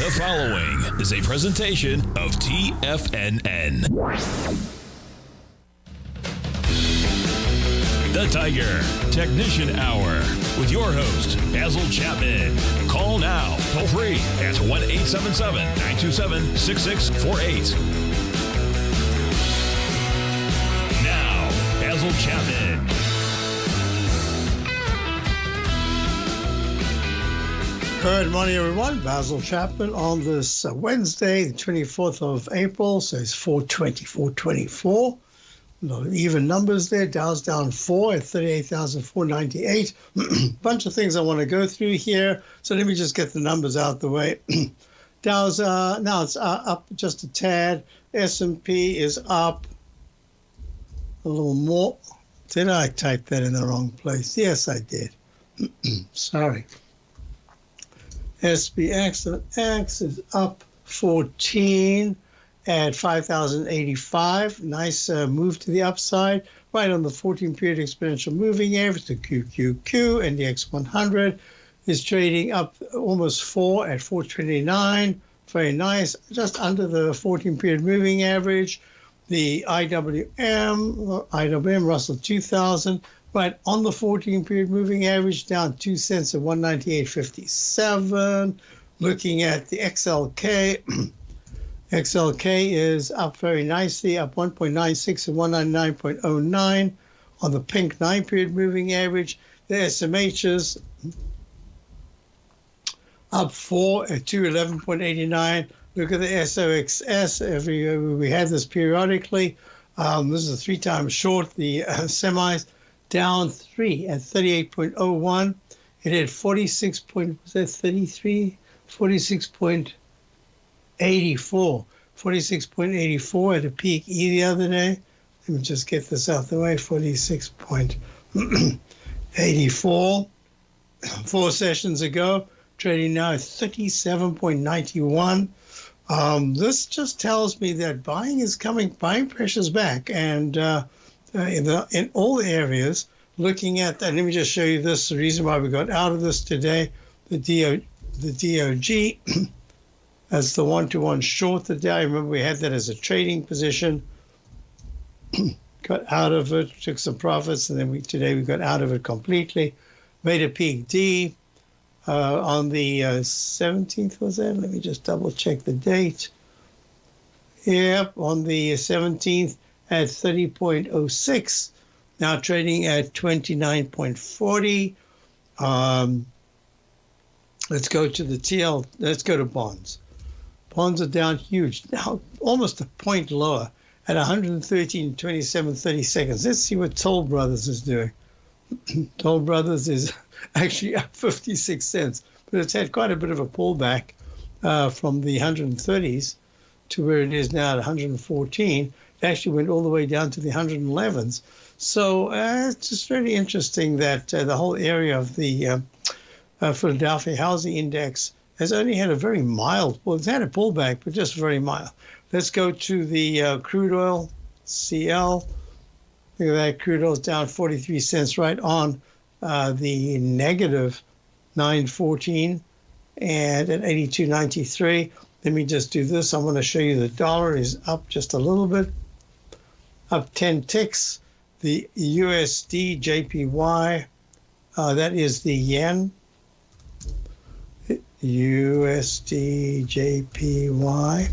The following is a presentation of TFNN. The Tiger Technician Hour with your host, Basil Chapman. Call now, toll free at 1-877-927-6648. Now, Basil Chapman. Good morning, everyone. Basil Chapman on this Wednesday, the 24th of April. So it's 424. A lot of even numbers there. Dow's down 4 at 38,498. Bunch of things I want to go through here. So let me just get the numbers out the way. Dow's now it's up just a tad. S&P is up a little more. Did I type that in the wrong place? Yes, I did. Sorry. SPX is up 14 at 5,085. Nice move to the upside. Right on the 14-period exponential moving average, the QQQ, and the X100 is trading up almost 4 at 429. Very nice. Just under the 14-period moving average. The IWM, Russell 2000, right on the 14-period moving average, down 2 cents at 198.57. Looking at the XLK, XLK is up very nicely, up 1.96 at 199.09 on the pink 9-period moving average. The SMHs up 4 at 211.89. Look at the SOXS. We have this periodically. This is a 3 times short. The semis down 3 at 38.01. It had 46 point, was that 33? 46.84. 46.84 at a peak E the other day. Let me just get this out the way. 46.84. 4 sessions ago. Trading now at 37.91. This just tells me that buying pressure's back, and in all areas, looking at that, let me just show you this, the reason why we got out of this today. The DOG, as the one-to-one short today. I remember we had that as a trading position, got out of it, took some profits, and then today we got out of it completely. Made a peak D. On the 17th, was that? Let me just double check the date. Yep, on the 17th at 30.06. Now trading at 29.40. Let's go to the TL. Let's go to bonds. Bonds are down huge. Now almost a point lower at 113.27 seconds. Let's see what Toll Brothers is doing. Toll Brothers is actually up 56 cents, but it's had quite a bit of a pullback from the 130s to where it is now at 114. It actually went all the way down to the 111s. So it's just really interesting that the whole area of the Philadelphia Housing Index has only had a very mild, well, it's had a pullback, but just very mild. Let's go to the crude oil, CL. Look at that, crude oil is down 43 cents right on the negative 914 and at 82.93. Let me just do this. I want to show you the dollar is up just a little bit, up 10 ticks. The USD JPY, that is the yen. USD JPY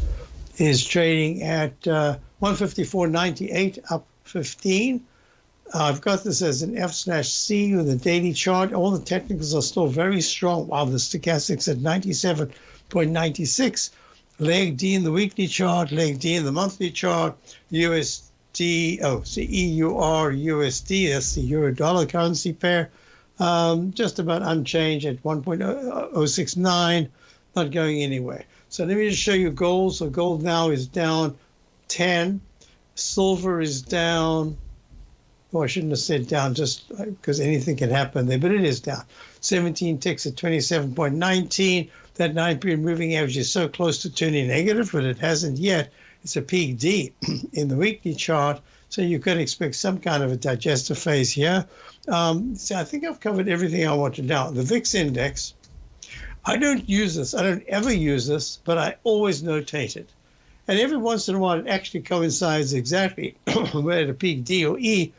is trading at 154.98, up 15. I've got this as an F/C with a daily chart. All the technicals are still very strong. Wow, the stochastics at 97.96. Leg D in the weekly chart, leg D in the monthly chart. USD, it's the EUR USD, that's the euro dollar currency pair. Just about unchanged at 1.069, not going anywhere. So let me just show you gold. So gold now is down 10. Silver is down. Oh, I shouldn't have said down just because anything can happen there, but it is down. 17 ticks at 27.19. That 9-period moving average is so close to turning negative, but it hasn't yet. It's a peak D in the weekly chart, so you could expect some kind of a digestive phase here. So I think I've covered everything I want to know. The VIX index I don't use this. I don't ever use this, but I always notate it. And every once in a while, it actually coincides exactly where the peak D or E,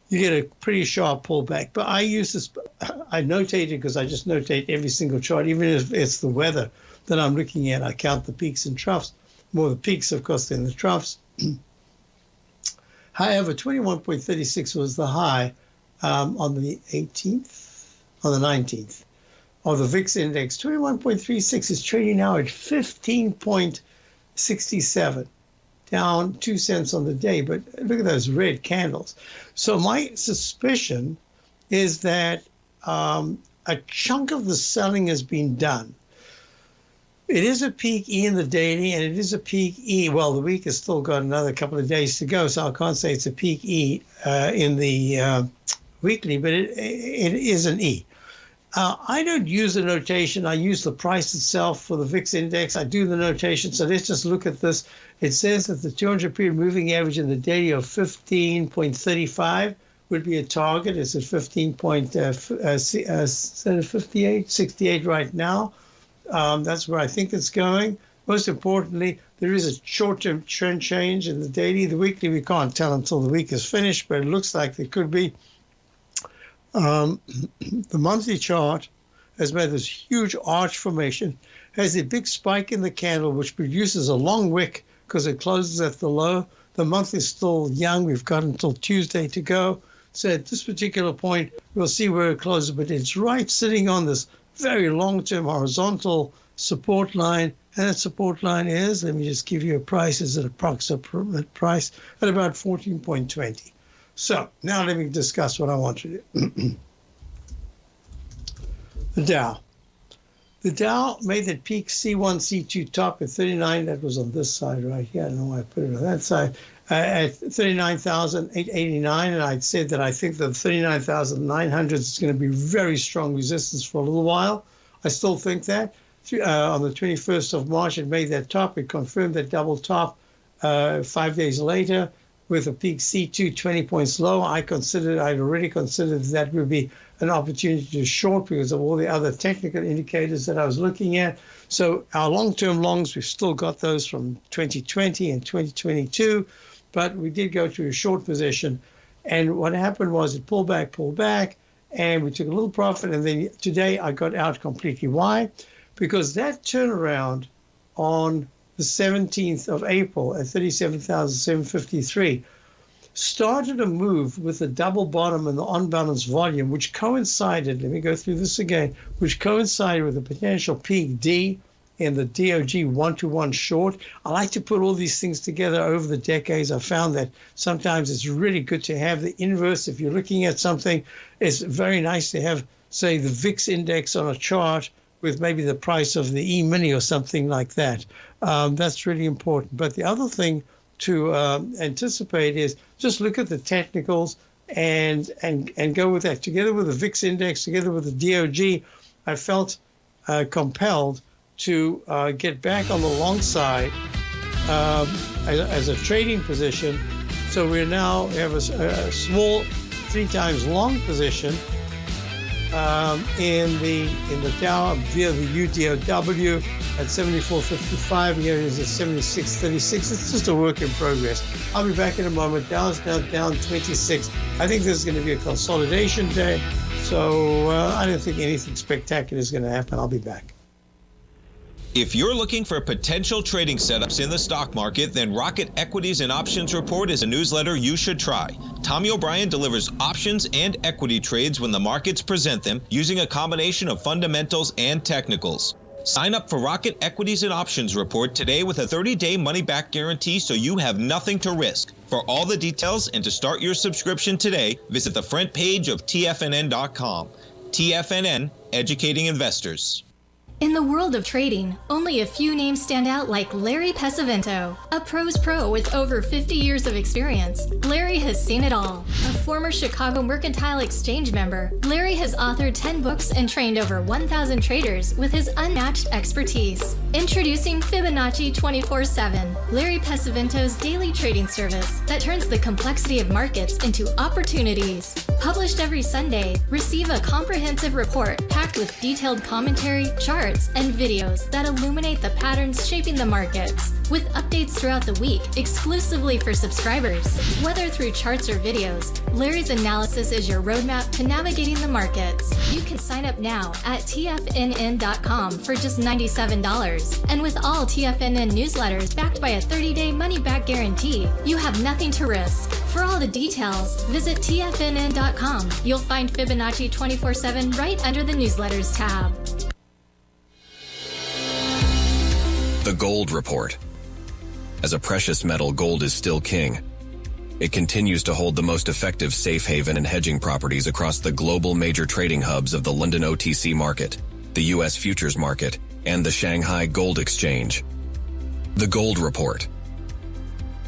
you get a pretty sharp pullback. But I use this, I notate it because I just notate every single chart, even if it's the weather that I'm looking at. I count the peaks and troughs, more the peaks, of course, than the troughs. However, 21.36 was the high on the 19th of the VIX index. 21.36 is trading now at 15.67, down 2 cents on the day. But look at those red candles. So my suspicion is that a chunk of the selling has been done. It is a peak E in the daily, and it is a peak E. Well, the week has still got another couple of days to go, so I can't say it's a peak E in the weekly, but it is an E. I don't use the notation. I use the price itself for the VIX index. I do the notation. So let's just look at this. It says that the 200-period moving average in the daily of 15.35 would be a target. It's at 68 right now. That's where I think it's going. Most importantly, there is a short-term trend change in the daily. The weekly, we can't tell until the week is finished, but it looks like there could be. The monthly chart has made this huge arch formation, has a big spike in the candle, which produces a long wick because it closes at the low. The month is still young. We've got until Tuesday to go. So at this particular point, we'll see where it closes, but it's right sitting on this very long-term horizontal support line. And that support line is, let me just give you a price, is an approximate price at about 14.20. So now let me discuss what I want to do. The Dow. The Dow made that peak C1, C2 top at 39. That was on this side right here. I don't know why I put it on that side. At 39,889. And I'd said that I think that 39,900 is going to be very strong resistance for a little while. I still think that. On the 21st of March, it made that top. It confirmed that double top 5 days later with a peak C2 20 points low. I'd already considered that would be an opportunity to short because of all the other technical indicators that I was looking at. So our long-term longs, we've still got those from 2020 and 2022, but we did go to a short position. And what happened was it pulled back, and we took a little profit. And then today I got out completely. Why? Because that turnaround on the 17th of April at 37,753 started a move with a double bottom and the on-balance volume, which coincided, let me go through this again, which coincided with a potential peak D in the DOG 1-to-1 short. I like to put all these things together over the decades. I found that sometimes it's really good to have the inverse. If you're looking at something, it's very nice to have, say, the VIX index on a chart with maybe the price of the E-mini or something like that. That's really important. But the other thing to anticipate is just look at the technicals and go with that. Together with the VIX index, together with the DOG, I felt compelled to get back on the long side as a trading position. So we have a small 3 times long position in the Dow via the UDOW at 74.55. Here it is at 76.36. It's just a work in progress. I'll be back in a moment. Dow's now down 26. I think this is going to be a consolidation day, so I don't think anything spectacular is going to happen. I'll be back. If you're looking for potential trading setups in the stock market, then Rocket Equities and Options Report is a newsletter you should try. Tommy O'Brien delivers options and equity trades when the markets present them using a combination of fundamentals and technicals. Sign up for Rocket Equities and Options Report today with a 30-day money-back guarantee so you have nothing to risk. For all the details and to start your subscription today, visit the front page of TFNN.com. TFNN, educating investors. In the world of trading, only a few names stand out like Larry Pesavento, a pro's pro with over 50 years of experience. Larry has seen it all. A former Chicago Mercantile Exchange member, Larry has authored 10 books and trained over 1,000 traders with his unmatched expertise. Introducing Fibonacci 24/7, Larry Pesavento's daily trading service that turns the complexity of markets into opportunities. Published every Sunday, receive a comprehensive report packed with detailed commentary, charts, charts, and videos that illuminate the patterns shaping the markets, with updates throughout the week exclusively for subscribers. Whether through charts or videos, Larry's analysis is your roadmap to navigating the markets. You can sign up now at TFNN.com for just $97. And with all TFNN newsletters backed by a 30-day money-back guarantee, you have nothing to risk. For all the details, visit TFNN.com. You'll find Fibonacci 24/7 right under the newsletters tab. The Gold Report. As a precious metal, gold is still king. It continues to hold the most effective safe haven and hedging properties across the global major trading hubs of the London OTC market, the U.S. futures market, and the Shanghai Gold Exchange. The Gold Report.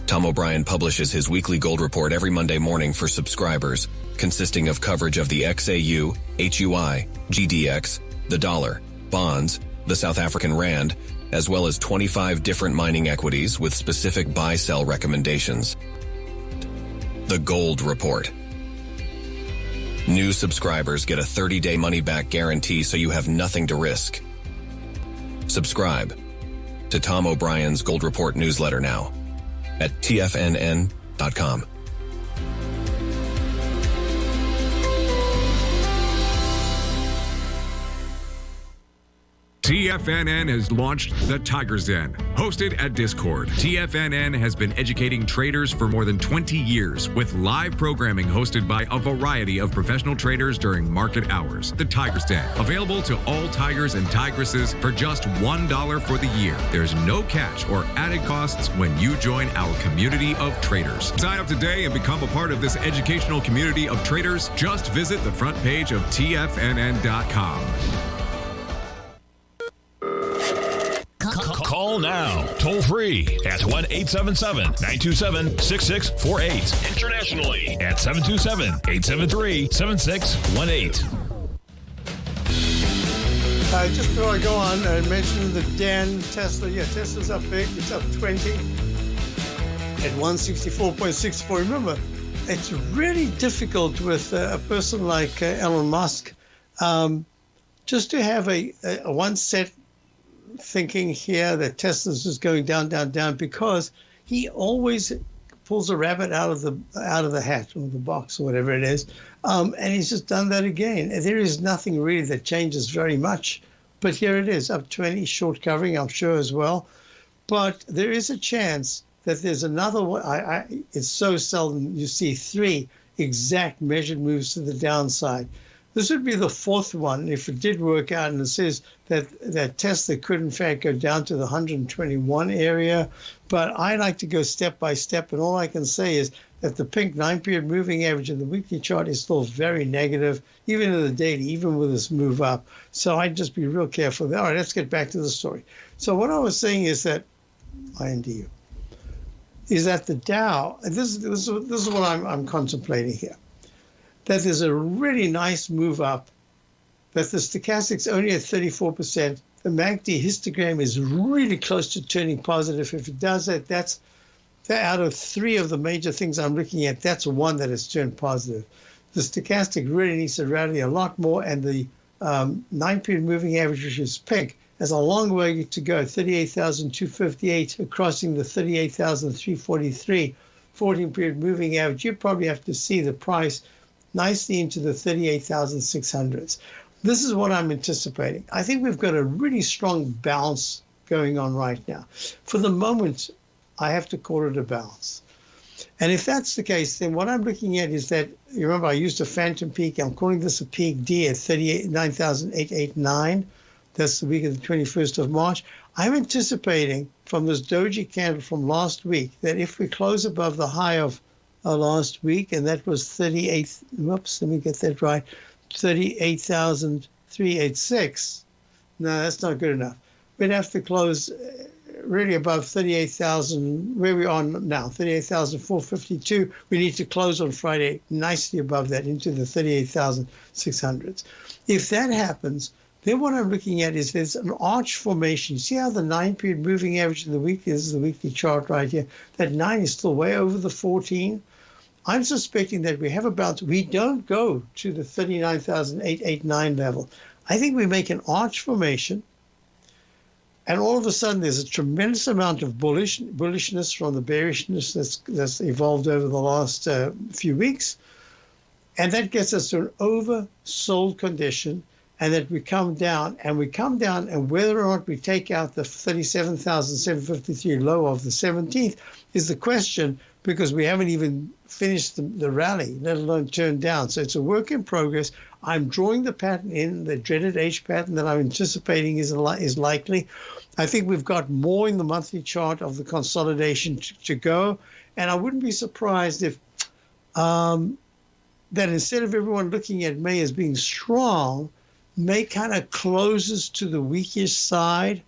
Tom O'Brien publishes his weekly gold report every Monday morning for subscribers, consisting of coverage of the XAU, HUI, GDX, the dollar, bonds, the South African rand, as well as 25 different mining equities with specific buy-sell recommendations. The Gold Report. New subscribers get a 30-day money-back guarantee, so you have nothing to risk. Subscribe to Tom O'Brien's Gold Report newsletter now at TFNN.com. TFNN has launched The Tiger's Den. Hosted at Discord, TFNN has been educating traders for more than 20 years with live programming hosted by a variety of professional traders during market hours. The Tiger's Den, available to all tigers and tigresses for just $1 for the year. There's no catch or added costs when you join our community of traders. Sign up today and become a part of this educational community of traders. Just visit the front page of TFNN.com. Call now, toll free at 1-877-927-6648. Internationally at 727-873-7618. Just before I go on, I mentioned the Dan Tesla. Yeah, Tesla's up big. It's up 20 at 164.64. Remember, it's really difficult with a person like Elon Musk just to have a one set thinking here that Tesla's is going down, down, down, because he always pulls a rabbit out of the hat or the box or whatever it is, and he's just done that again. There is nothing really that changes very much, but here it is, up 20, short covering, I'm sure as well. But there is a chance that there's another one. It's so seldom you see three exact measured moves to the downside. This would be the fourth one if it did work out, and it says that Tesla could, in fact, go down to the 121 area. But I like to go step by step, and all I can say is that the pink 9-period moving average in the weekly chart is still very negative, even in the daily, even with this move up. So I'd just be real careful there. All right, let's get back to the story. So what I was saying is that, INDU, is that the Dow, this is what I'm contemplating here, that there's a really nice move up, that the stochastic's only at 34%. The MACD histogram is really close to turning positive. If it does that, that's out of three of the major things I'm looking at, that's one that has turned positive. The stochastic really needs to rally a lot more, and the 9-period moving average, which is pink, has a long way to go, 38,258, crossing the 38,343. 14-period moving average. You probably have to see the price nicely into the 38,600s. This is what I'm anticipating. I think we've got a really strong bounce going on right now. For the moment, I have to call it a bounce. And if that's the case, then what I'm looking at is that, you remember I used a phantom peak. I'm calling this a peak D at 39,889. That's the week of the 21st of March. I'm anticipating from this doji candle from last week that if we close above the high of last week, and that was 38, whoops, let me get that right, 38,386. No, that's not good enough. We'd have to close really above 38,000, where we are now, 38,452. We need to close on Friday nicely above that into the 38,600s. If that happens, then what I'm looking at is there's an arch formation. You see how the 9-period moving average in the week is the weekly chart right here? That 9 is still way over the 14. I'm suspecting that we have a bounce. We don't go to the 39,889 level. I think we make an arch formation, And all of a sudden, there's a tremendous amount of bullishness from the bearishness that's evolved over the last few weeks. And that gets us to an oversold condition, and that we come down, and whether or not we take out the 37,753 low of the 17th is the question, because we haven't even finished the rally, let alone turned down. So it's a work in progress. I'm drawing the pattern in, the dreaded H pattern that I'm anticipating is likely. I think we've got more in the monthly chart of the consolidation to go. And I wouldn't be surprised if that instead of everyone looking at May as being strong, May kind of closes to the weakish side.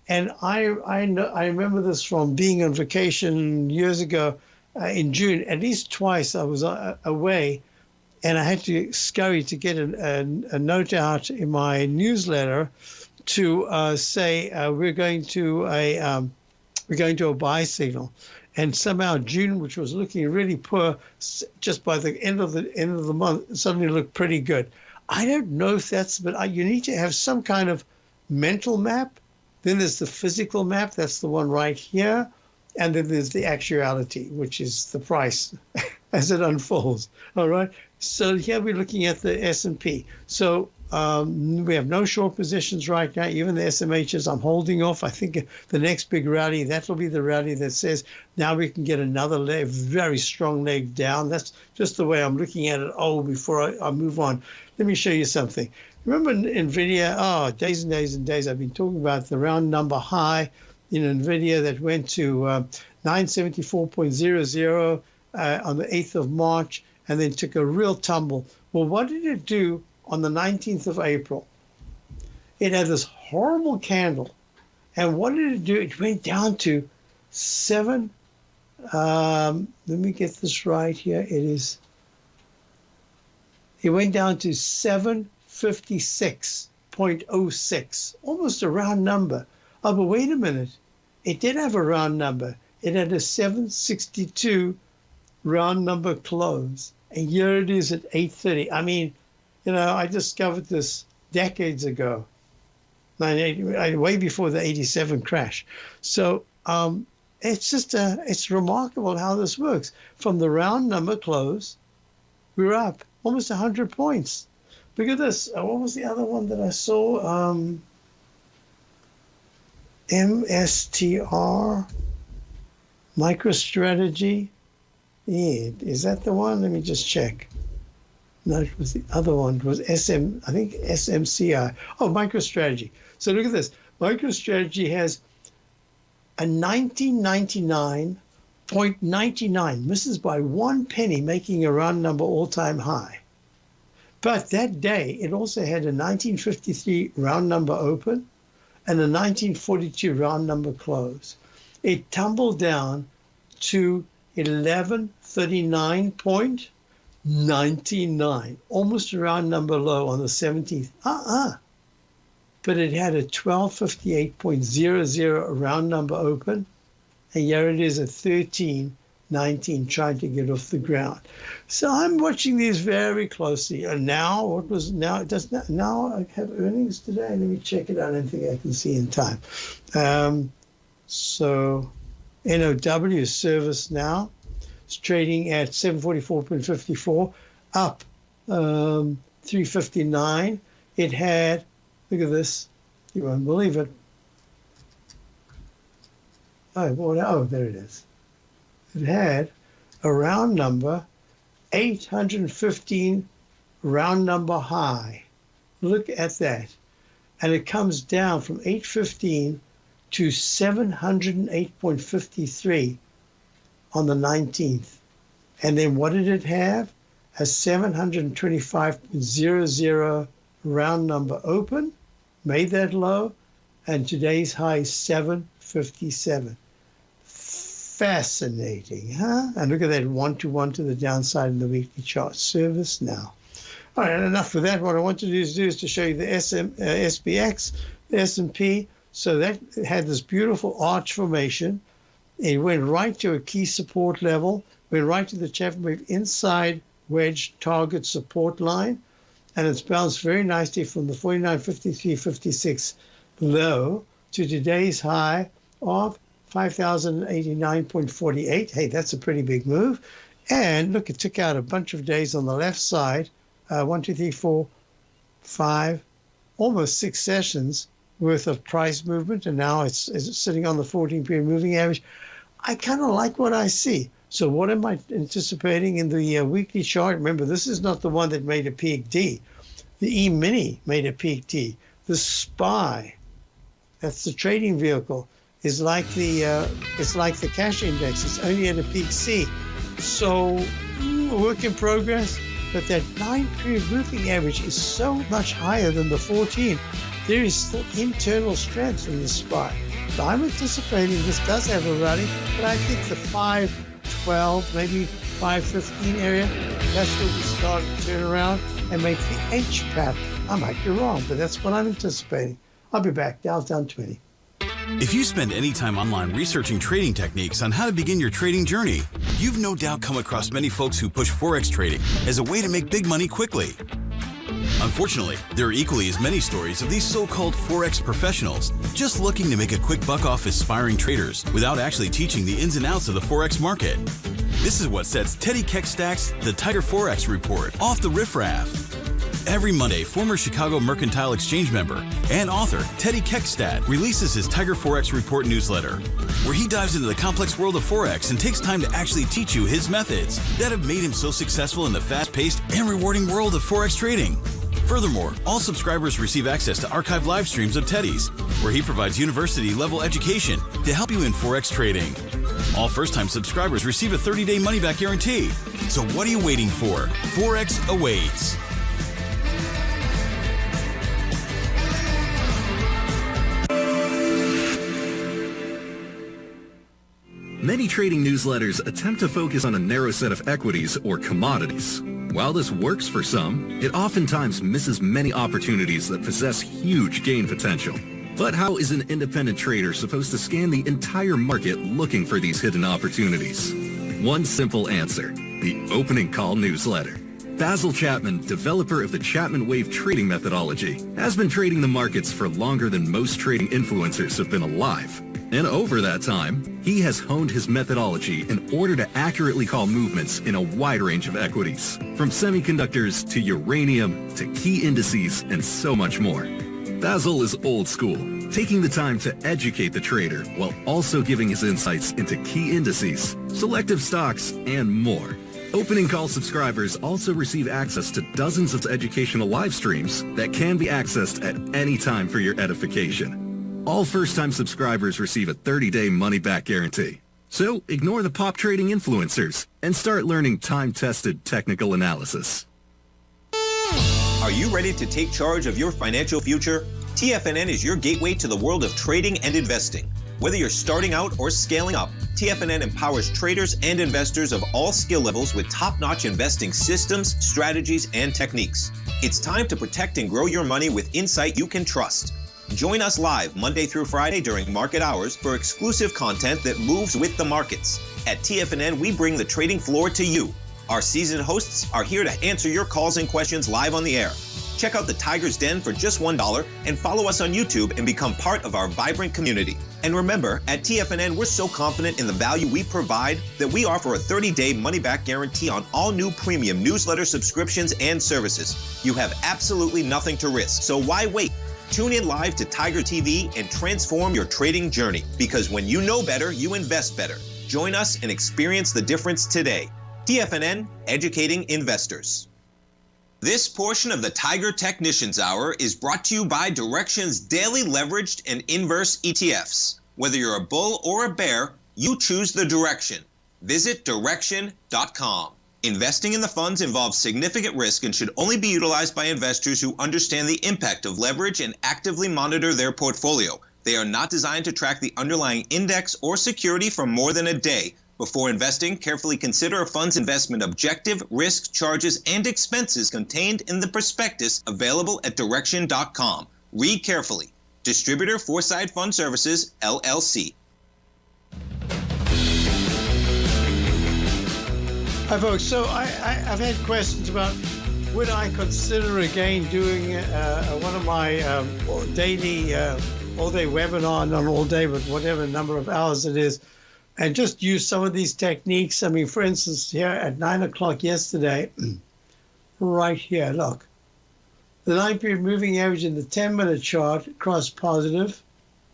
And I remember this from being on vacation years ago in June. At least twice I was away, and I had to scurry to get a note out in my newsletter to say we're going to a buy signal. And somehow June, which was looking really poor, just by the end of the month, suddenly looked pretty good. I don't know if that's, but you need to have some kind of mental map. Then there's the physical map. That's the one right here. And then there's the actuality, which is the price as it unfolds. All right. So here we're looking at the S&P. So we have no short positions right now. Even the SMHs, I'm holding off. I think the next big rally, that'll be the rally that says now we can get another leg, very strong leg down. That's just the way I'm looking at it. Oh, before I move on, let me show you something. Remember NVIDIA? Days and days and days. I've been talking about the round number high in NVIDIA that went to 974.00 on the 8th of March and then took a real tumble. Well, what did it do on the 19th of April? It had this horrible candle. And what did it do? It went down to 7. Let me get this right here. It went down to 756.06, almost a round number. Oh, but wait a minute. It did have a round number. It had a 762 round number close. And here it is at 8:30. I mean, I discovered this decades ago, way before the 87 crash. So it's remarkable how this works. From the round number close, we're up almost 100 points. Look at this. What was the other one that I saw? MSTR, MicroStrategy. Yeah, is that the one? Let me just check. No, it was the other one. It was SMCI. Oh, MicroStrategy. So look at this. MicroStrategy has a 1999.99, misses by 1 penny, making a round number all-time high. But that day, it also had a 1953 round number open and a 1942 round number close. It tumbled down to 1139.99, almost a round number low on the 17th. But it had a 1258.00 round number open, and here it is at 1319, trying to get off the ground. So I'm watching these very closely. And now, now I have earnings today? Let me check it out. I don't think I can see in time. So NOW service now is trading at 744.54, up 359. It had, look at this, you won't believe it. Oh, there it is. It had a round number, 815 round number high. Look at that. And it comes down from 815 to 708.53 on the 19th. And then what did it have? A 725.00 round number open, made that low, and today's high is 757. Fascinating, huh? And look at that 1-to-1 to the downside in the weekly chart. Service now. All right, enough of that. What I want to do is to show you the SPX, the S&P. So that had this beautiful arch formation. It went right to a key support level, went right to the Chapman wave inside wedge target support line, and it's bounced very nicely from the 49.53.56 low to today's high of 5,089.48. Hey, that's a pretty big move. And look, it took out a bunch of days on the left side. 1, 2, 3, 4, 5, almost 6 sessions worth of price movement. And now it's sitting on the 14-period moving average. I kind of like what I see. So what am I anticipating in the weekly chart? Remember, this is not the one that made a peak D. The E-mini made a peak D. The SPY, that's the trading vehicle, is like the cash index. It's only at a peak C. So a work in progress, but that 9-period moving average is so much higher than the 14. There is still internal strength in the SPY. So I'm anticipating this does have a rally, but I think the 512, maybe 515 area, that's where we start to turn around and make the H pattern. I might be wrong, but that's what I'm anticipating. I'll be back. Dow's down 20. If you spend any time online researching trading techniques on how to begin your trading journey, you've no doubt come across many folks who push Forex trading as a way to make big money quickly. Unfortunately, there are equally as many stories of these so-called Forex professionals just looking to make a quick buck off aspiring traders without actually teaching the ins and outs of the Forex market. This is what sets Teddy Keckstack's The Tiger Forex Report off the riffraff. Every Monday, former Chicago Mercantile Exchange member and author Teddy Keckstad releases his Tiger Forex Report newsletter, where he dives into the complex world of Forex and takes time to actually teach you his methods that have made him so successful in the fast-paced and rewarding world of Forex trading. Furthermore, all subscribers receive access to archived live streams of Teddy's, where he provides university-level education to help you in Forex trading. All first-time subscribers receive a 30-day money-back guarantee. So what are you waiting for? Forex awaits. Many trading newsletters attempt to focus on a narrow set of equities or commodities. While this works for some, it oftentimes misses many opportunities that possess huge gain potential. But how is an independent trader supposed to scan the entire market looking for these hidden opportunities? One simple answer: the opening call newsletter. Basil Chapman, developer of the Chapman Wave trading methodology, has been trading the markets for longer than most trading influencers have been alive. And over that time, he has honed his methodology in order to accurately call movements in a wide range of equities, from semiconductors to uranium to key indices and so much more. Basil is old school, taking the time to educate the trader while also giving his insights into key indices, selective stocks, and more. Opening call subscribers also receive access to dozens of educational live streams that can be accessed at any time for your edification. All first-time subscribers receive a 30-day money-back guarantee. So ignore the pop trading influencers and start learning time-tested technical analysis. Are you ready to take charge of your financial future? TFNN is your gateway to the world of trading and investing. Whether you're starting out or scaling up, TFNN empowers traders and investors of all skill levels with top-notch investing systems, strategies, and techniques. It's time to protect and grow your money with insight you can trust. Join us live Monday through Friday during market hours for exclusive content that moves with the markets. At TFNN, we bring the trading floor to you. Our seasoned hosts are here to answer your calls and questions live on the air. Check out the Tiger's Den for just $1 and follow us on YouTube and become part of our vibrant community. And remember, at TFNN, we're so confident in the value we provide that we offer a 30-day money-back guarantee on all new premium newsletter subscriptions and services. You have absolutely nothing to risk, so why wait? Tune in live to Tiger TV and transform your trading journey, because when you know better, you invest better. Join us and experience the difference today. TFNN, educating investors. This portion of the Tiger Technicians Hour is brought to you by Direxion's daily leveraged and inverse ETFs. Whether you're a bull or a bear, you choose the direction. Visit Direxion.com. Investing in the funds involves significant risk and should only be utilized by investors who understand the impact of leverage and actively monitor their portfolio. They are not designed to track the underlying index or security for more than a day. Before investing, carefully consider a fund's investment objective, risk, charges, and expenses contained in the prospectus available at Direxion.com. Read carefully. Distributor Foreside Fund Services, LLC. Hi, folks. So I've had questions about would I consider again doing one of my daily all-day webinar, not all day, but whatever number of hours it is, and just use some of these techniques. I mean, for instance, here at 9 o'clock yesterday, right here, look. The 9-period moving average in the 10-minute chart crossed positive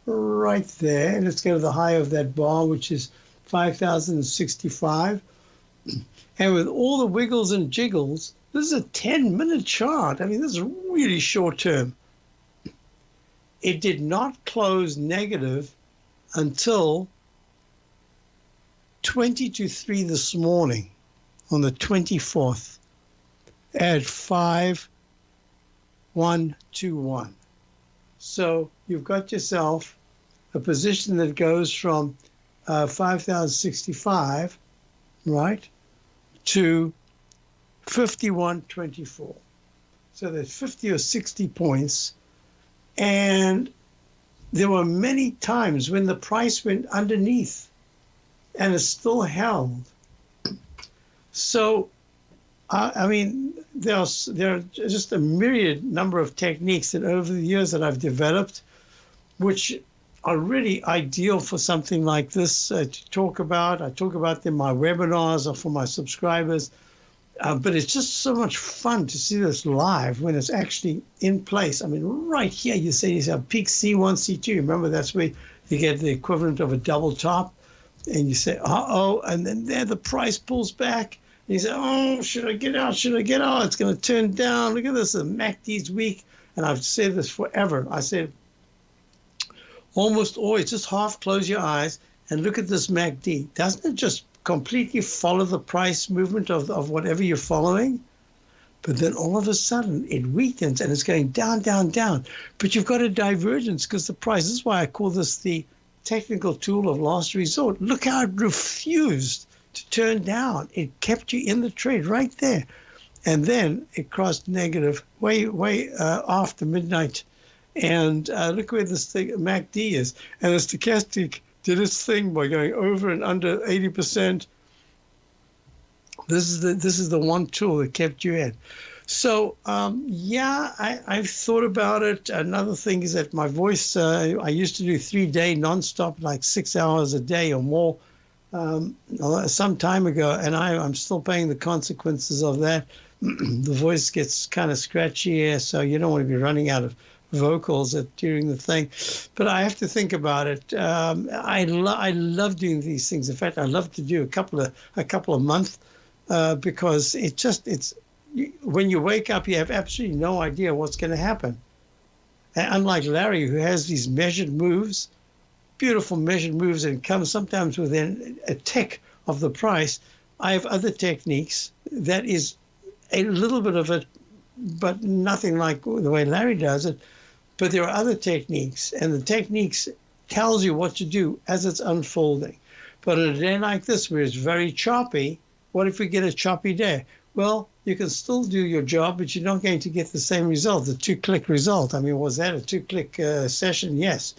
right there. Let's go to the high of that bar, which is 5,065. And with all the wiggles and jiggles, this is a 10-minute chart. I mean, this is really short term. It did not close negative until 20 to 3 this morning on the 24th at 5121. So you've got yourself a position that goes from 5,065, right, to 5124. So there's 50 or 60 points. And there were many times when the price went underneath and it still held. So, I mean, there are just a myriad number of techniques that over the years that I've developed, which are really ideal for something like this to talk about. I talk about them in my webinars or for my subscribers. But it's just so much fun to see this live when it's actually in place. I mean, right here, you say yourself, peak C1, C2. Remember, that's where you get the equivalent of a double top. And you say, uh-oh, and then there the price pulls back. And you say, oh, should I get out? Should I get out? It's going to turn down. Look at this, the MACD's weak. And I've said this forever. I said, almost always, just half close your eyes and look at this MACD. Doesn't it just completely follow the price movement of whatever you're following? But then all of a sudden it weakens and it's going down, down, down. But you've got a divergence because the price, this is why I call this the technical tool of last resort. Look how it refused to turn down. It kept you in the trade right there. And then it crossed negative way after midnight. And look where this thing, MACD is. And the stochastic did its thing by going over and under 80%. This is the one tool that kept you in. So, I've thought about it. Another thing is that my voice, I used to do 3-day nonstop, like 6 hours a day or more some time ago, and I'm still paying the consequences of that. The voice gets kind of scratchy, so you don't want to be running out of vocals during the thing. But I have to think about it. I love doing these things. In fact, I love to do a couple of months because it's when you wake up, you have absolutely no idea what's going to happen. And unlike Larry, who has these measured moves, beautiful measured moves, and comes sometimes within a tick of the price, I have other techniques that is a little bit of it, but nothing like the way Larry does it. But there are other techniques, and the techniques tells you what to do as it's unfolding. But on a day like this, where it's very choppy, what if we get a choppy day? Well, you can still do your job, but you're not going to get the same result, the 2-click result. I mean, was that a 2-click session? Yes.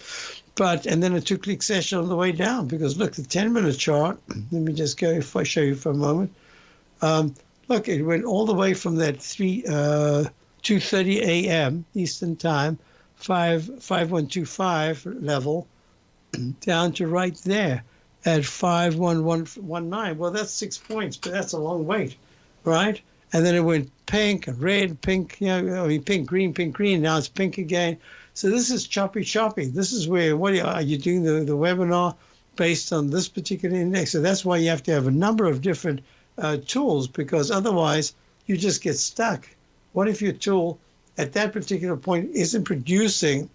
And then a 2-click session on the way down, because look, the 10-minute chart, let me just go, if I show you for a moment. Look, it went all the way from that 2:30 a.m. Eastern Time, 5125 level, down to right there at 51119. Well, that's 6 points, but that's a long wait, right? And then it went pink, red, pink, pink, green. Now it's pink again. So this is choppy. This is where, are you doing the webinar based on this particular index? So that's why you have to have a number of different tools, because otherwise you just get stuck. What if your tool at that particular point isn't producing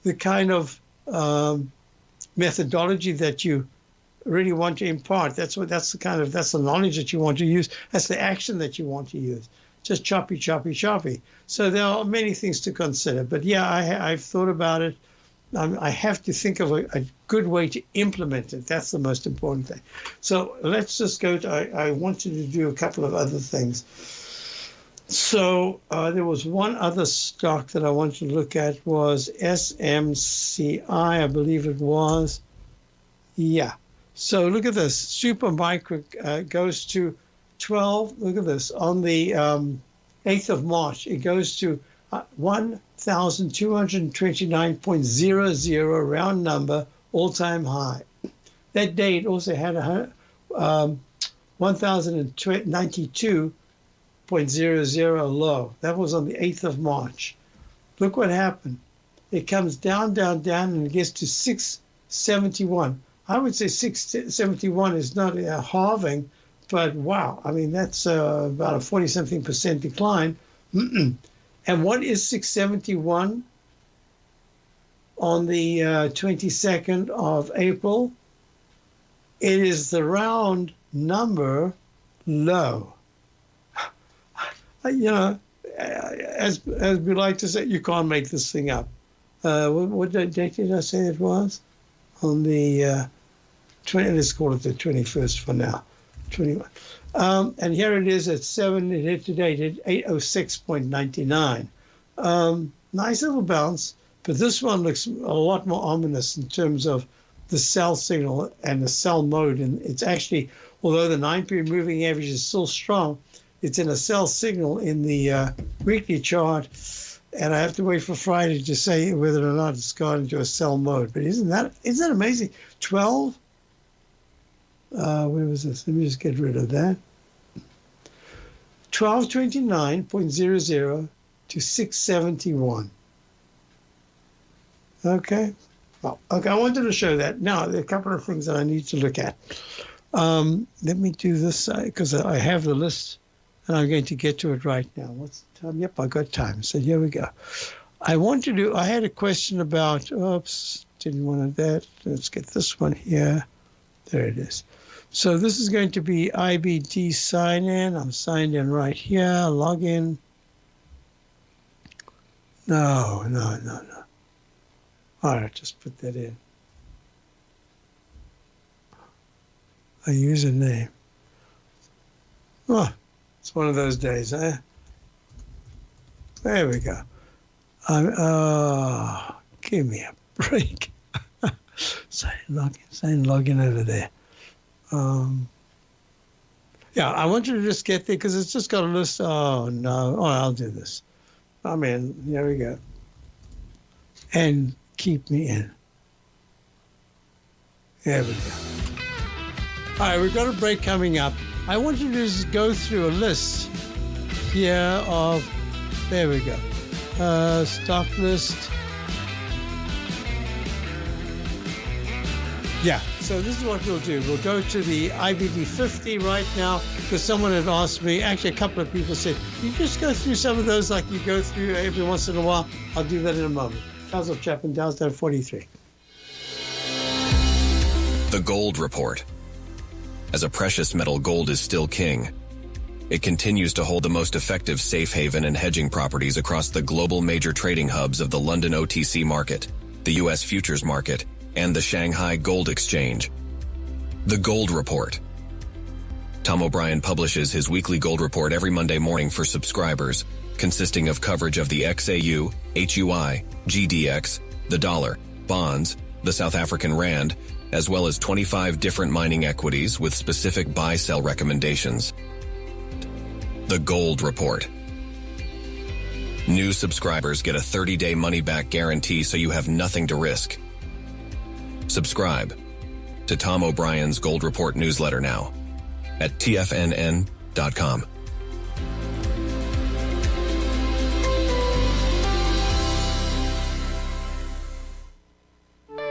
the kind of methodology that you really want to impart? That's the knowledge that you want to use. That's the action that you want to use. Just choppy. So there are many things to consider. But yeah, I've thought about it. I have to think of a good way to implement it. That's the most important thing. So let's just go to, I wanted to do a couple of other things. So there was one other stock that I wanted to look at, was SMCI, I believe it was. Yeah. So look at this. Super micro goes to 12. Look at this. On the 8th of March, it goes to 1,229.00, round number, all-time high. That day it also had 1,092.00 low. That was on the 8th of March. Look what happened. It comes down, down, down, and it gets to 671. I would say 671 is not a halving, but wow. I mean, that's about a 40-something% decline. And what is 671 on the 22nd of April? It is the round number low. You know, as we like to say, you can't make this thing up. What date did I say it was? On the let's call it the 21st for now, 21. And here it is at 7, it hit today at 806.99. Nice little bounce, but this one looks a lot more ominous in terms of the sell signal and the sell mode. And it's actually, although the 9-period moving average is still strong, it's in a sell signal in the weekly chart. And I have to wait for Friday to say whether or not it's gone into a sell mode. But isn't that amazing? 12. Where was this? Let me just get rid of that. 1229.00 to 671. Okay. Well, okay, I wanted to show that. Now, there are a couple of things that I need to look at. Let me do this because I have the list and I'm going to get to it right now. What's the time? Yep, I got time. So here we go. I had a question about, oops, didn't want that. Let's get this one here. There it is. So this is going to be IBD sign in. I'm signed in right here. Log in. No. All right, just put that in. A username. Oh, it's one of those days, huh? There we go. Give me a break. Log in over there. Yeah, I want you to just get there because it's just got a list. Oh, no. Oh, I'll do this. I'm in. Here we go. And keep me in. There we go. All right, we've got a break coming up. I want you to just go through a list here of, there we go, stock list. Yeah, so this is what we'll do. We'll go to the IBD 50 right now because someone had asked me, actually a couple of people said, you just go through some of those like you go through every once in a while. I'll do that in a moment. Basil Chapman, Dow's down 43. The Gold Report. As a precious metal, gold is still king. It continues to hold the most effective safe haven and hedging properties across the global major trading hubs of the London OTC market, the U.S. futures market, and the Shanghai Gold Exchange. The Gold Report. Tom O'Brien publishes his weekly gold report every Monday morning for subscribers, consisting of coverage of the XAU, HUI, GDX, the dollar, bonds, the South African rand, as well as 25 different mining equities with specific buy-sell recommendations. The Gold Report. New subscribers get a 30-day money-back guarantee so you have nothing to risk. Subscribe to Tom O'Brien's Gold Report newsletter now at TFNN.com.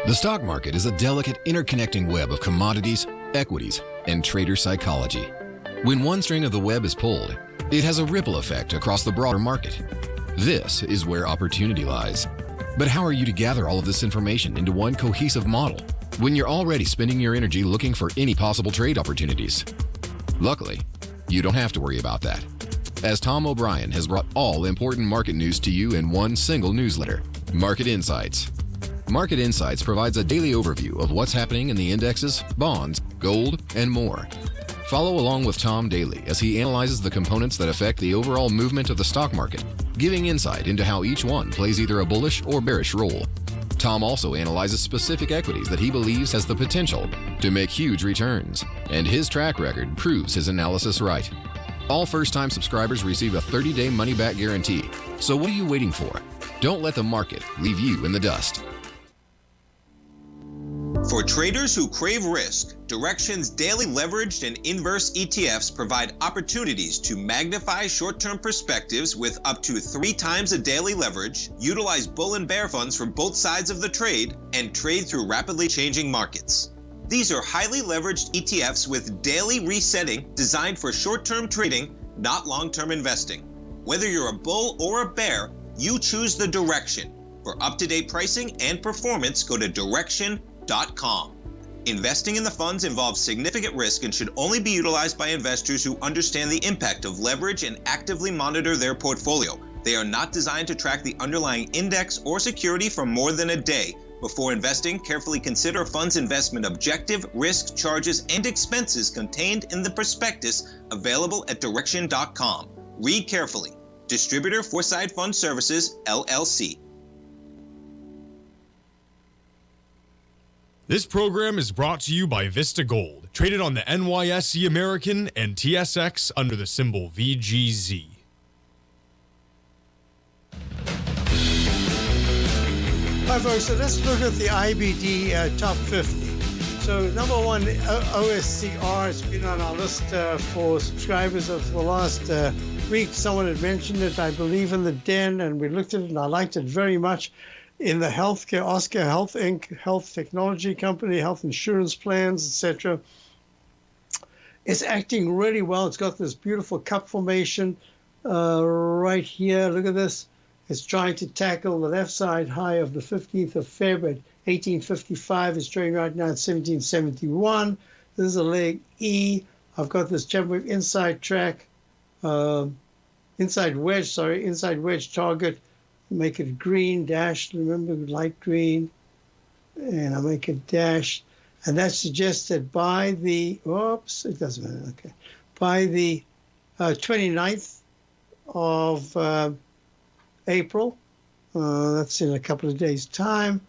The stock market is a delicate, interconnecting web of commodities, equities, and trader psychology. When one string of the web is pulled, it has a ripple effect across the broader market. This is where opportunity lies. But how are you to gather all of this information into one cohesive model when you're already spending your energy looking for any possible trade opportunities? Luckily, you don't have to worry about that, as Tom O'Brien has brought all important market news to you in one single newsletter, Market Insights. Market Insights provides a daily overview of what's happening in the indexes, bonds, gold, and more. Follow along with Tom daily as he analyzes the components that affect the overall movement of the stock market, giving insight into how each one plays either a bullish or bearish role. Tom also analyzes specific equities that he believes has the potential to make huge returns, and his track record proves his analysis right. All first-time subscribers receive a 30-day money-back guarantee. So what are you waiting for? Don't let the market leave you in the dust. For traders who crave risk, Direxion's daily leveraged and inverse ETFs provide opportunities to magnify short-term perspectives with up to 3 times a daily leverage, utilize bull and bear funds from both sides of the trade, and trade through rapidly changing markets. These are highly leveraged ETFs with daily resetting designed for short-term trading, not long-term investing. Whether you're a bull or a bear, you choose the Direxion. For up-to-date pricing and performance, go to Direxion.com. Investing in the funds involves significant risk and should only be utilized by investors who understand the impact of leverage and actively monitor their portfolio. They are not designed to track the underlying index or security for more than a day. Before investing, carefully consider a fund's investment objective, risk, charges, and expenses contained in the prospectus available at Direxion.com. Read carefully. Distributor Foresight Fund Services, LLC. This program is brought to you by Vista Gold, traded on the NYSE American and TSX under the symbol VGZ. Hi, folks. So let's look at the IBD top 50. So number one, OSCR has been on our list for subscribers of the last week. Someone had mentioned it, I believe, in the den, and we looked at it, and I liked it very much. In the healthcare, Oscar Health Inc., health technology company, health insurance plans, etc. It's acting really well. It's got this beautiful cup formation right here. Look at this. It's trying to tackle the left side high of the 15th of February, 1855. It's trading right now at 1771. This is a leg E. I've got this Chapman inside track, inside wedge target. Make it green, dashed, remember, light green. And I'll make it dashed. And that's suggested by the, oops, it doesn't matter, okay. By the 29th of April. That's in a couple of days' time.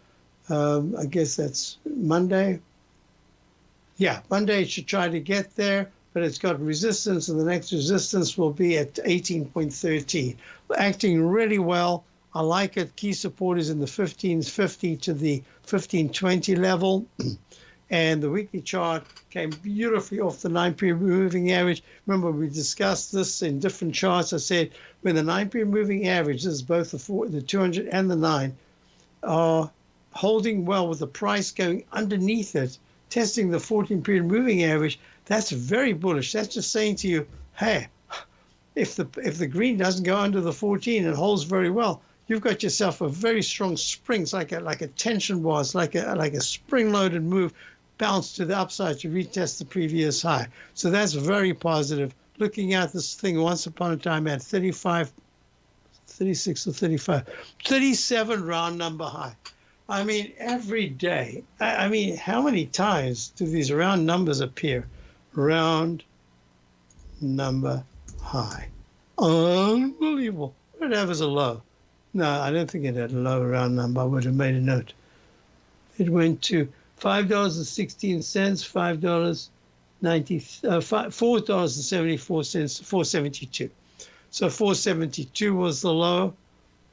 I guess that's Monday. Yeah, Monday it should try to get there, but it's got resistance, and the next resistance will be at 18.13. Acting really well. I like it. Key support is in the 1550 to the 1520 level. And the weekly chart came beautifully off the 9-period moving average. Remember, we discussed this in different charts. I said when the 9-period moving average, this is both the 200 and the 9, are holding well with the price going underneath it, testing the 14-period moving average, that's very bullish. That's just saying to you, hey, if the green doesn't go under the 14 and holds very well, you've got yourself a very strong spring. It's like a tension bar. It's like a spring-loaded move, bounce to the upside to retest the previous high. So that's very positive. Looking at this thing once upon a time at 35, 36 or 35, 37 round number high. I mean, every day. I mean, how many times do these round numbers appear? Round number high. Unbelievable. What did it have as a low? No, I don't think it had a low round number. I would have made a note. It went to $5.16, $4.74, 472. So 472 was the low.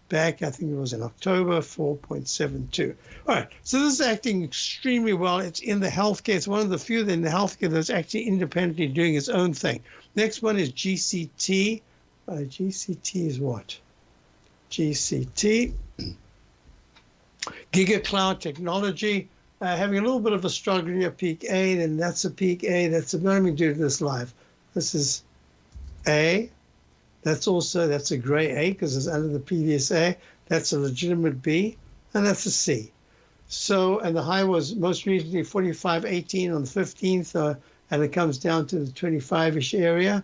Back, I think it was in October, 4.72. All right, so this is acting extremely well. It's in the healthcare. It's one of the few in the healthcare that's actually independently doing its own thing. Next one is GCT. GCT is what? GCT. GigaCloud Technology. Having a little bit of a struggle here, peak A, then that's a peak A. Let me do this live. This is A. That's a gray A because it's under the previous A. That's a legitimate B, and that's a C. So, and the high was most recently 45.18 on the 15th, and it comes down to the 25-ish area,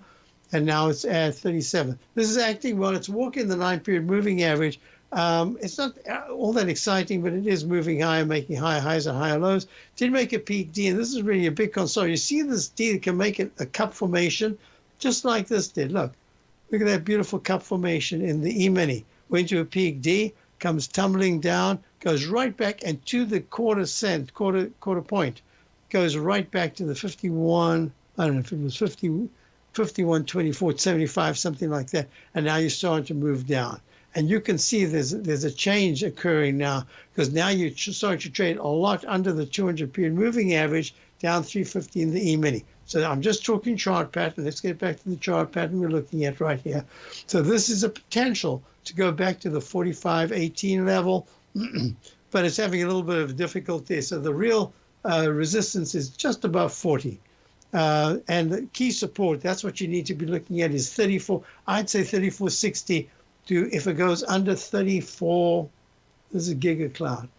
and now it's at 37. This is acting well. It's walking the 9-period moving average. It's not all that exciting, but it is moving higher, making higher highs and higher lows. Did make a peak D, and this is really a big concern. You see this D that can make it a cup formation, just like this did. Look at that beautiful cup formation in the E-mini. Went to a peak D, comes tumbling down, goes right back, and to the quarter point, goes right back to the 51. I don't know if it was 50, 51.24.75, something like that. And now you're starting to move down. And you can see there's a change occurring now, because now you're starting to trade a lot under the 200 period moving average, down 350 in the E-mini. So I'm just talking chart pattern. Let's get back to the chart pattern we're looking at right here. So this is a potential to go back to the 45.18 level, but it's having a little bit of difficulty. So the real resistance is just above 40. And the key support, that's what you need to be looking at, is 34. I'd say 34.60 to, if it goes under 34, this is a giga cloud.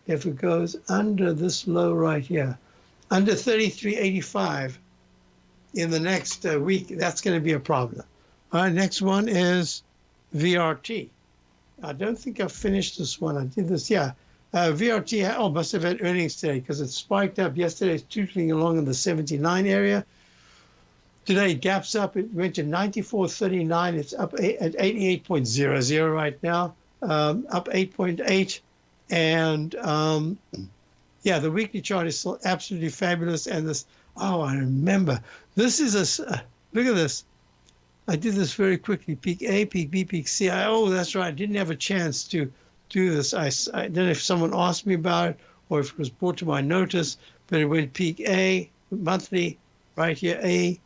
If it goes under this low right here, under 33.85 in the next week, that's going to be a problem. All right, next one is VRT. I don't think I've finished this one. I did this, yeah. VRT, must have had earnings today because it spiked up yesterday. It's tootling along in the 79 area. Today it gaps up. It went to 94.39. It's up at 88.00 right now, up 8.8. And yeah, the weekly chart is still absolutely fabulous. And this, I remember. This is look at this. I did this very quickly. Peak A, peak B, peak C. That's right. I didn't have a chance to do this. I don't know if someone asked me about it or if it was brought to my notice, but it went peak A, monthly, right here, A,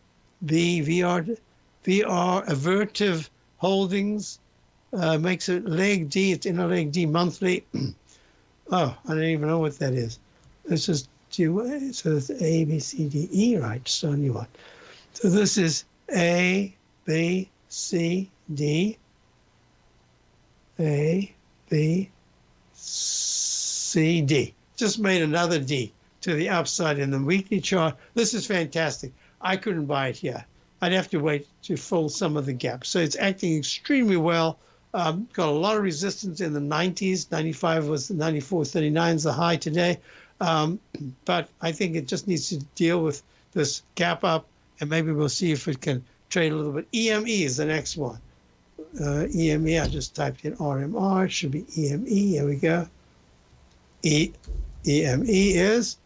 B, VR, Avertive Holdings, makes it leg D, it's inner leg D monthly. I don't even know what that is. Let's just do, so it's A, B, C, D, E, right? It's only one. So this is A, B, C, D, A, B, C, D. Just made another D to the upside in the weekly chart. This is fantastic. I couldn't buy it here. I'd have to wait to fill some of the gaps. So it's acting extremely well. Got a lot of resistance in the 90s. 95 was 94.39 is the high today. But I think it just needs to deal with this gap up, and maybe we'll see if it can trade a little bit. EME is the next one. EME, I just typed in RMR. It should be EME. Here we go. EME is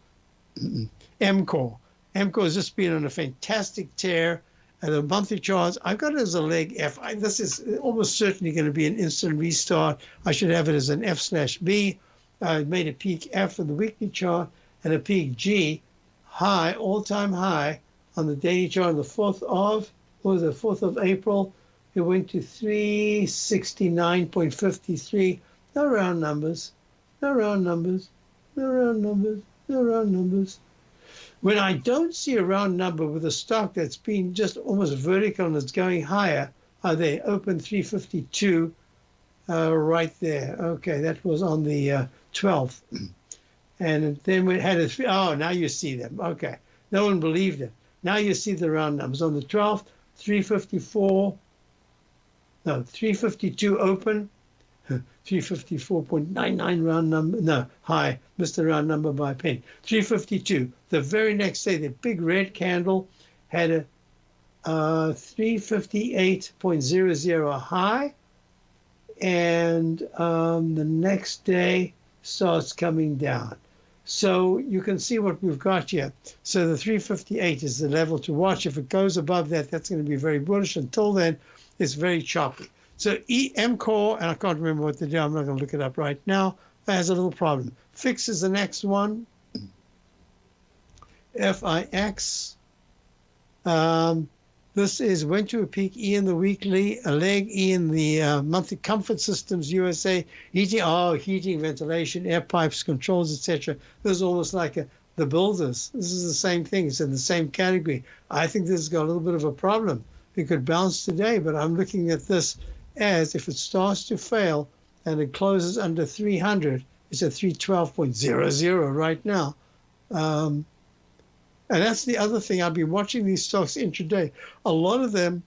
MCore. MCore has just been on a fantastic tear. And the monthly charts, I've got it as a leg F. This is almost certainly going to be an instant restart. I should have it as an F/B. I made a peak F for the weekly chart and a peak G, high, all-time high on the daily chart on the 4th of April. It went to 369.53. No round numbers. No round numbers. No round numbers. No round numbers. When I don't see a round number with a stock that's been just almost vertical and it's going higher, they open 352 right there. Okay, that was on the 12th. And then we had now you see them. Okay, no one believed it. Now you see the round numbers. On the 12th, 352 open, 354.99 round number, no, high, missed the round number by a penny. 352. The very next day, the big red candle had a 358.00 high, and the next day starts coming down. So you can see what we've got here. So the 358 is the level to watch. If it goes above that, that's going to be very bullish. Until then, it's very choppy. So MCore, and I can't remember what to do. I'm not going to look it up right now. That has a little problem. FIX is the next one. FIX. This went to a peak E in the weekly, a leg E in the monthly. Comfort Systems USA, heating, ventilation, air pipes, controls, etc. This is almost like the builders. This is the same thing. It's in the same category. I think this has got a little bit of a problem. It could bounce today, but I'm looking at this as if it starts to fail and it closes under 300, it's at 312.00 right now. And that's the other thing. I've been watching these stocks intraday. A lot of them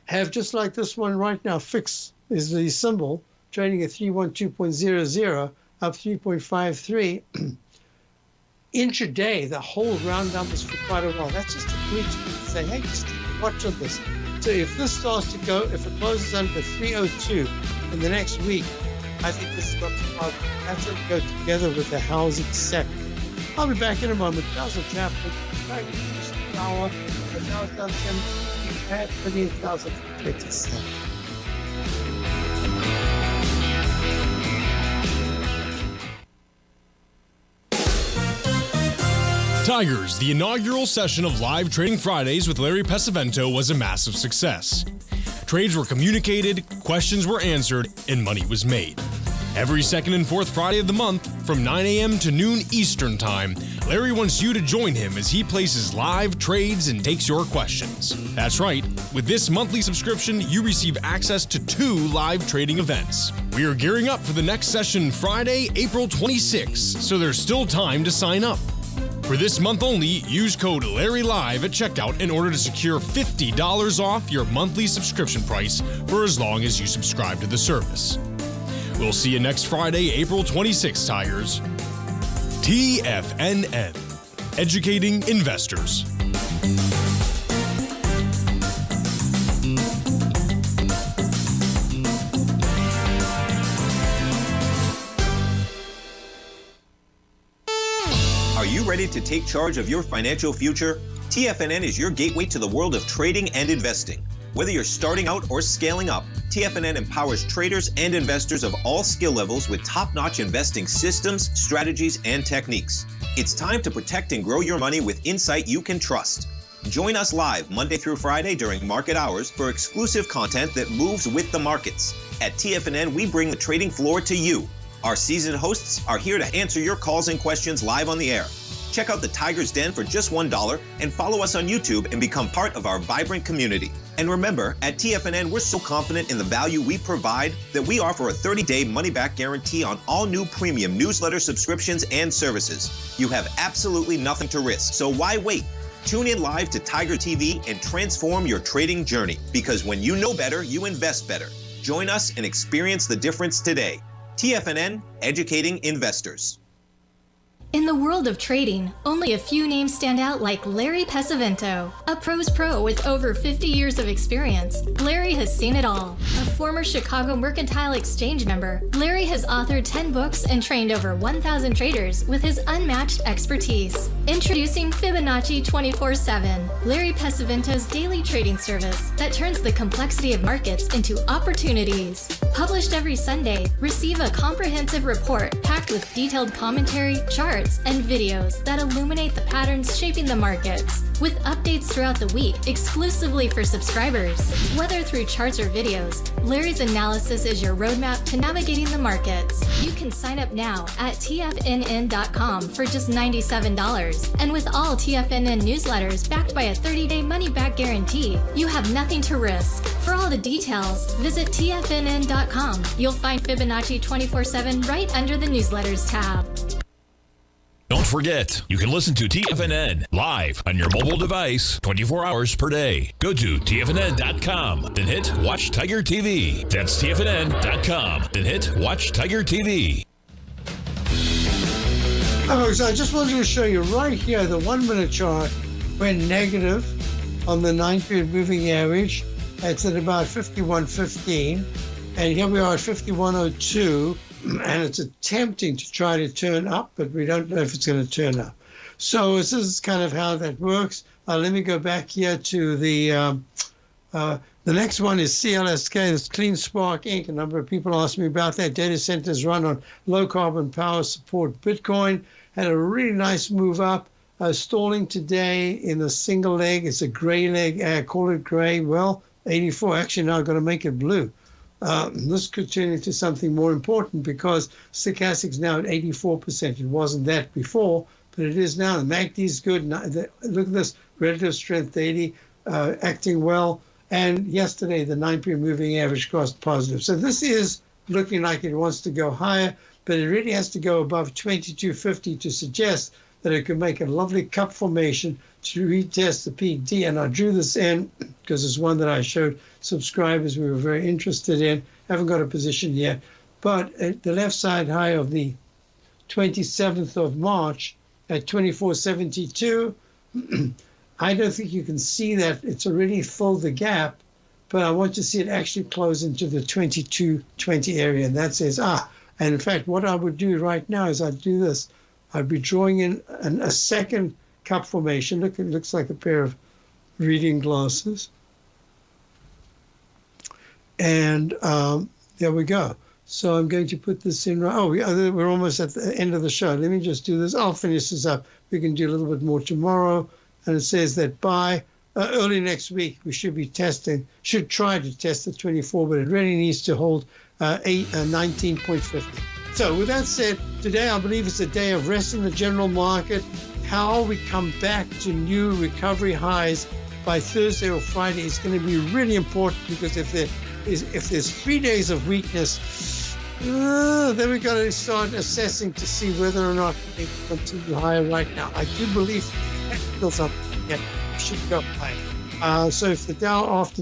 have, just like this one right now, FIX is the symbol, trading at 312.00, up 3.53. Intraday, the whole round numbers for quite a while. That's just a clue to say, hey, just watch on this. So if this starts to go, if it closes under 302 in the next week, I think this is got to go. That's going to go together with the housing sector. I'll be back in a moment. Basil Chapman, back in the hour. but now it's done 28,057. Tigers, the inaugural session of Live Trading Fridays with Larry Pesavento was a massive success. Trades were communicated, questions were answered, and money was made. Every second and fourth Friday of the month, from 9 a.m. to noon Eastern Time, Larry wants you to join him as he places live trades and takes your questions. That's right, with this monthly subscription, you receive access to 2 live trading events. We are gearing up for the next session Friday, April 26th, so there's still time to sign up. For this month only, use code LarryLive at checkout in order to secure $50 off your monthly subscription price for as long as you subscribe to the service. We'll see you next Friday, April 26th, Tigers. TFNN, educating investors. Are you ready to take charge of your financial future? TFNN is your gateway to the world of trading and investing. Whether you're starting out or scaling up, TFNN empowers traders and investors of all skill levels with top-notch investing systems, strategies, and techniques. It's time to protect and grow your money with insight you can trust. Join us live Monday through Friday during market hours for exclusive content that moves with the markets. At TFNN, we bring the trading floor to you. Our seasoned hosts are here to answer your calls and questions live on the air. Check out the Tiger's Den for just $1 and follow us on YouTube and become part of our vibrant community. And remember, at TFNN, we're so confident in the value we provide that we offer a 30-day money-back guarantee on all new premium newsletter subscriptions and services. You have absolutely nothing to risk, so why wait? Tune in live to Tiger TV and transform your trading journey, because when you know better, you invest better. Join us and experience the difference today. TFNN, educating investors. In the world of trading, only a few names stand out like Larry Pesavento. A pro's pro with over 50 years of experience, Larry has seen it all. A former Chicago Mercantile Exchange member, Larry has authored 10 books and trained over 1,000 traders with his unmatched expertise. Introducing Fibonacci 24/7, Larry Pesavento's daily trading service that turns the complexity of markets into opportunities. Published every Sunday, receive a comprehensive report packed with detailed commentary, charts, and videos that illuminate the patterns shaping the markets, with updates throughout the week exclusively for subscribers. Whether through charts or videos, Larry's analysis is your roadmap to navigating the markets. You can sign up now at TFNN.com for just $97. And with all TFNN newsletters backed by a 30-day money-back guarantee, you have nothing to risk. For all the details, visit TFNN.com. You'll find Fibonacci 24/7 right under the newsletters tab. Don't forget, you can listen to TFNN live on your mobile device 24 hours per day. Go to TFNN.com, then hit Watch Tiger TV. That's TFNN.com, then hit Watch Tiger TV. So I just wanted to show you right here, the 1-minute chart went negative on the 9-period moving average. It's at about 51.15. And here we are at 51.02. And it's attempting to try to turn up, but we don't know if it's going to turn up. So this is kind of how that works. Let me go back here to the next one is CLSK, it's Clean Spark Inc. A number of people asked me about that. Data centers run on low carbon power support Bitcoin. Had a really nice move up, stalling today in a single leg. It's a gray leg, call it gray. Well, 84, actually now going to make it blue. This could turn into something more important because stochastic's now at 84%. It wasn't that before, but it is now. The MACD is good. Look at this, relative strength 80, acting well. And yesterday, the 9-period moving average crossed positive. So this is looking like it wants to go higher, but it really has to go above 2250 to suggest that it could make a lovely cup formation to retest the peak D. And I drew this in because it's one that I showed subscribers we were very interested in. Haven't got a position yet. But at the left side high of the 27th of March at 2472, I don't think you can see that. It's already filled the gap, but I want to see it actually close into the 2220 area. And that says, and in fact, what I would do right now is I'd do this. I'd be drawing in a second cup formation. Look, it looks like a pair of reading glasses. And there we go. So I'm going to put this in. Oh, we're almost at the end of the show. Let me just do this. I'll finish this up. We can do a little bit more tomorrow. And it says that by early next week, we should try to test the 24, but it really needs to hold 19.50. So with that said, today I believe it's a day of rest in the general market. How we come back to new recovery highs by Thursday or Friday is going to be really important, because if there's 3 days of weakness, then we've got to start assessing to see whether or not we can continue higher right now. I do believe technicals up yet should go higher. So if the Dow after